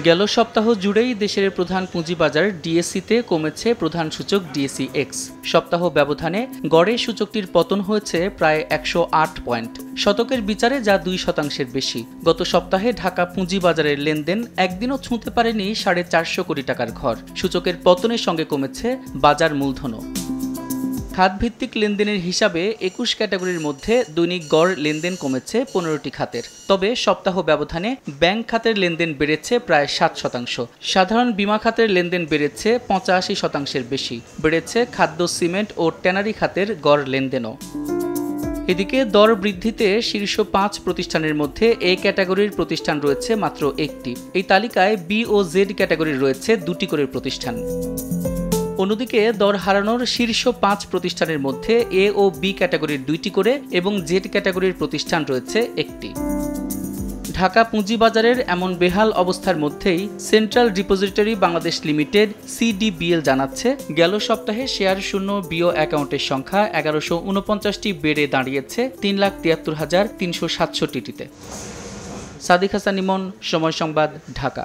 গেল সপ্তাহ জুড়েই দেশের প্রধান পুঁজিবাজার ডিএসসিতে কমেছে প্রধান সূচক ডিএসসি এক্স। সপ্তাহ ব্যবধানে গড়ে সূচকটির পতন হয়েছে প্রায় 108 পয়েন্ট, শতকের বিচারে যা 2% বেশি। গত সপ্তাহে ঢাকা পুঁজিবাজারের লেনদেন একদিনও ছুঁতে পারেনি 450 কোটি টাকার ঘর। সূচকের পতনের সঙ্গে কমেছে বাজার মূলধনও। খাতভিত্তিক লেনদেনের হিসাবে 21 ক্যাটাগরির মধ্যে দৈনিক গড় লেনদেন কমেছে 15টি খাতের। তবে সপ্তাহ ব্যবধানে ব্যাংক খাতের লেনদেন বেড়েছে প্রায় 7%। সাধারণ বীমা খাতের লেনদেন বেড়েছে 85%-এর বেশি। বেড়েছে খাদ্য, সিমেন্ট ও ট্যানারি খাতের গড় লেনদেনও। এদিকে দর বৃদ্ধিতে শীর্ষ 5 প্রতিষ্ঠানের মধ্যে এ ক্যাটাগরির প্রতিষ্ঠান রয়েছে মাত্র একটি। এই তালিকায় বি ও জেড ক্যাটাগরির রয়েছে 2টি করে প্রতিষ্ঠান। অন্যদিকে দর হারানোর শীর্ষ 5 প্রতিষ্ঠানের মধ্যে এ ও বি ক্যাটাগরির 2টি করে এবং জেড ক্যাটাগরির প্রতিষ্ঠান রয়েছে একটি। ঢাকা পুঁজিবাজারের এমন বেহাল অবস্থার মধ্যেই central depository Bangladesh limited CDBL জানাচ্ছে, গেল সপ্তাহে শেয়ার শূন্য বিও অ্যাকাউন্টের সংখ্যা 1149টি বেড়ে দাঁড়িয়েছে 3,73,367টিতে। সাদিক হাসান ইমন, সময় সংবাদ, ঢাকা।